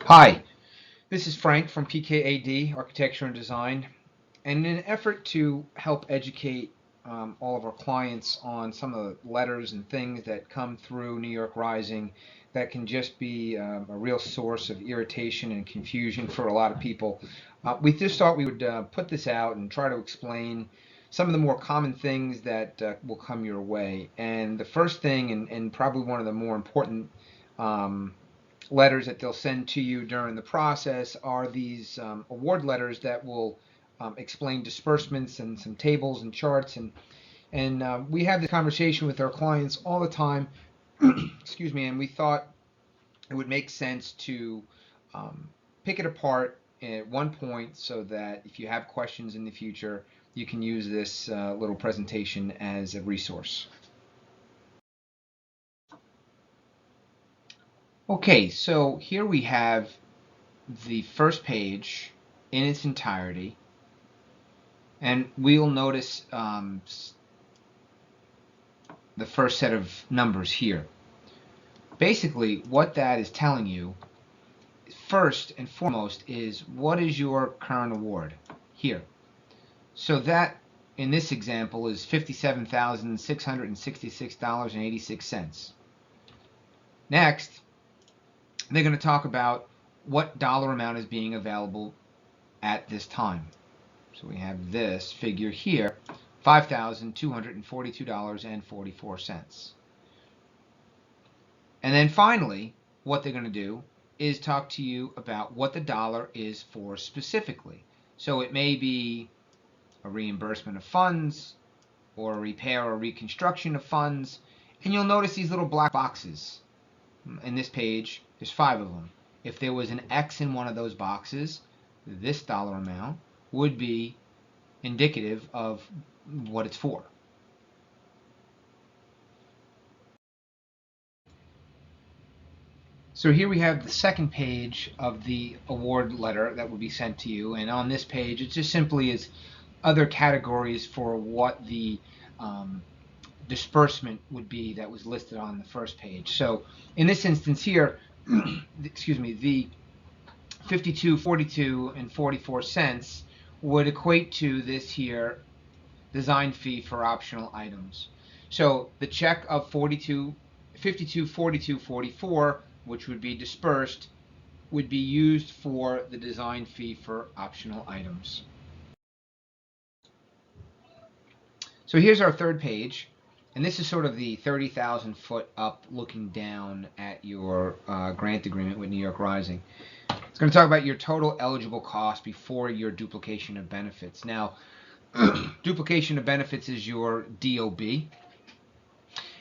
Hi, this is Frank from PKAD Architecture and Design. And in an effort to help educate all of our clients on some of the letters and things that come through New York Rising that can just be a real source of irritation and confusion for a lot of people, we just thought we would put this out and try to explain some of the more common things that will come your way. And the first thing, and probably one of the more important um, letters that they'll send to you during the process are these award letters that will explain disbursements and some tables and charts, and we have this conversation with our clients all the time. Excuse me, and we thought it would make sense to um, pick it apart at one point so that if you have questions in the future, you can use this little presentation as a resource. Okay, so here we have the first page in its entirety, and we'll notice the first set of numbers here. Basically, what that is telling you, first and foremost, is what is your current award here. So that, in this example, is $57,666.86. Next, they're going to talk about what dollar amount is being available at this time. So we have this figure here, $5,242.44. And then finally, what they're going to do is talk to you about what the dollar is for specifically. So it may be a reimbursement of funds, or a repair or reconstruction of funds, and you'll notice these little black boxes. In this page, there's 5 of them. If there was an X in one of those boxes, this dollar amount would be indicative of what it's for. So here we have the second page of the award letter that will be sent to you, and on this page it just simply is other categories for what the disbursement would be that was listed on the first page. So in this instance here, excuse me, the 52, 42, and 44 cents would equate to this here design fee for optional items. So the check of 42, 52, 42, 44, which would be dispersed, would be used for the design fee for optional items. So here's our third page, and this is sort of the 30,000 foot up looking down at your grant agreement with New York Rising. It's going to talk about your total eligible cost before your duplication of benefits. Now, duplication of benefits is your DOB.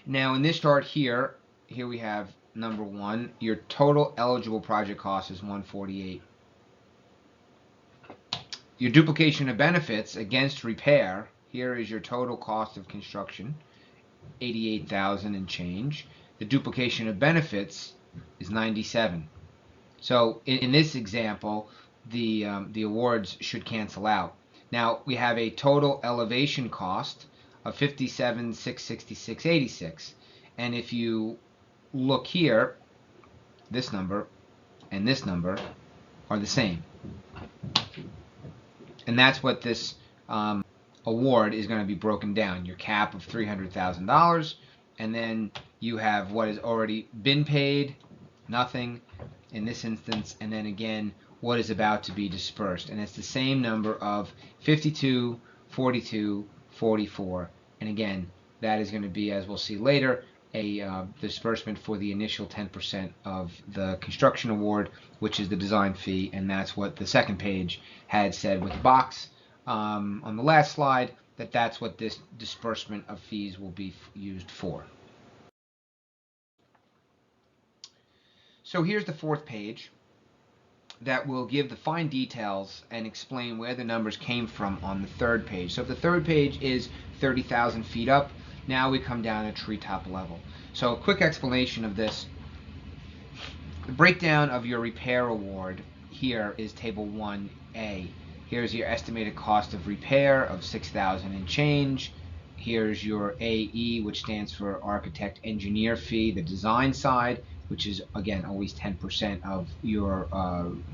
Now, in this chart here we have number 1, your total eligible project cost is 148. Your duplication of benefits against repair, here is your total cost of construction, 88,000 and change. The duplication of benefits is 97. So in this example, the awards should cancel out. Now we have a total elevation cost of 57,666.86, and if you look here, this number and this number are the same, and that's what this award is going to be broken down. Your cap of $300,000, and then you have what has already been paid, nothing in this instance, and then again what is about to be dispersed, and it's the same number of 52, 42, 44, and again that is going to be, as we'll see later, a disbursement for the initial 10% of the construction award, which is the design fee, and that's what the second page had said with the box on the last slide, that's what this disbursement of fees will be used for. So here's the fourth page that will give the fine details and explain where the numbers came from on the third page. So if the third page is 30,000 feet up, now we come down to treetop level. So a quick explanation of this. The breakdown of your repair award here is table 1A. Here's your estimated cost of repair of 6,000 and change. Here's your AE, which stands for architect engineer fee, the design side, which is again always 10% of your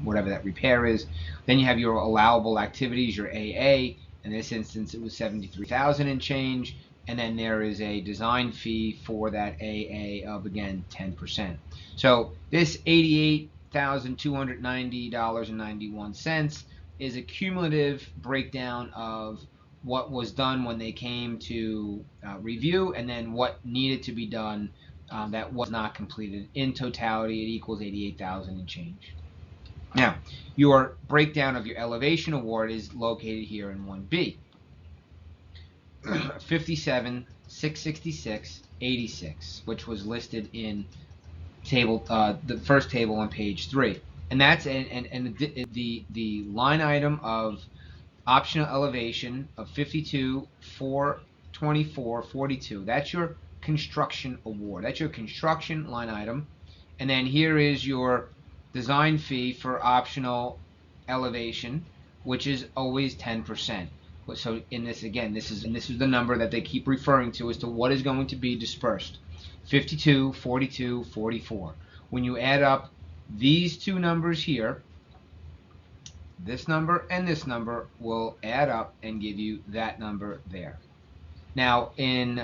whatever that repair is. Then you have your allowable activities, your AA. In this instance, it was 73,000 and change. And then there is a design fee for that AA of again 10%. So this $88,290.91 is a cumulative breakdown of what was done when they came to review, and then what needed to be done that was not completed. In totality, it equals 88,000 and change. Now, your breakdown of your elevation award is located here in 1B. 57,666.86, which was listed in table the first table on page 3, and that's the line item of optional elevation of 52,424.42. That's your construction award. That's your construction line item. And then here is your design fee for optional elevation, which is always 10%. So in this, again, this is the number that they keep referring to as to what is going to be dispersed. 52, 42, 44. When you add up these two numbers here, this number and this number will add up and give you that number there. Now, in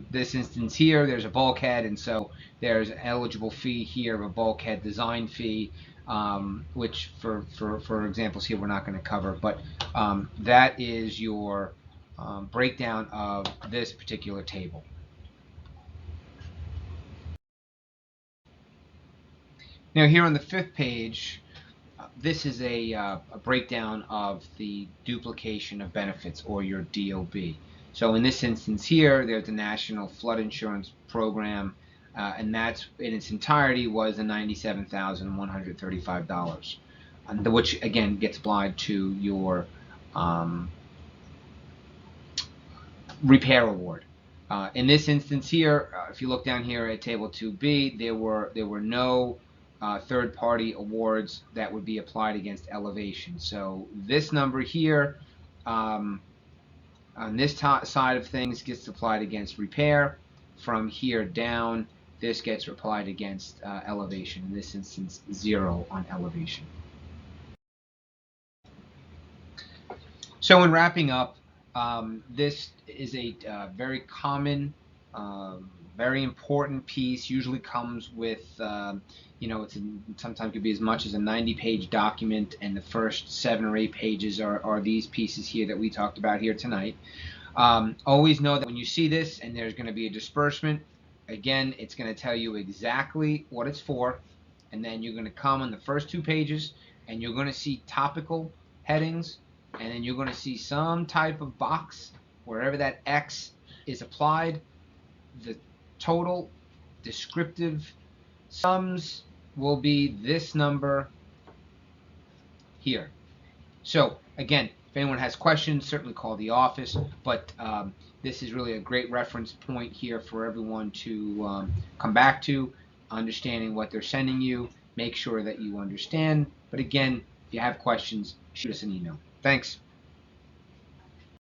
this instance here, there's a bulkhead, and so there's an eligible fee here of a bulkhead design fee, which for examples here we're not going to cover, but that is your breakdown of this particular table. Now here on the 5th page, this is a breakdown of the duplication of benefits, or your DOB. So in this instance here, there's the National Flood Insurance Program, and that's in its entirety was the $97,135, which again gets applied to your repair award. In this instance here, if you look down here at table 2B, there were no third-party awards that would be applied against elevation. So this number here, on this side of things, gets applied against repair. From here down, this gets applied against elevation. In this instance, 0 on elevation. So in wrapping up, this is a very common, very important piece. Usually comes with, sometimes could be as much as a 90-page document, and the first 7 or 8 pages are these pieces here that we talked about here tonight. Always know that when you see this and there's going to be a disbursement, again, it's going to tell you exactly what it's for, and then you're going to come on the first 2 pages and you're going to see topical headings, and then you're going to see some type of box wherever that X is applied. The total descriptive sums will be this number here. So again, if anyone has questions, certainly call the office, but this is really a great reference point here for everyone to come back to, understanding what they're sending you. Make sure that you understand, but again, if you have questions, shoot us an email. Thanks.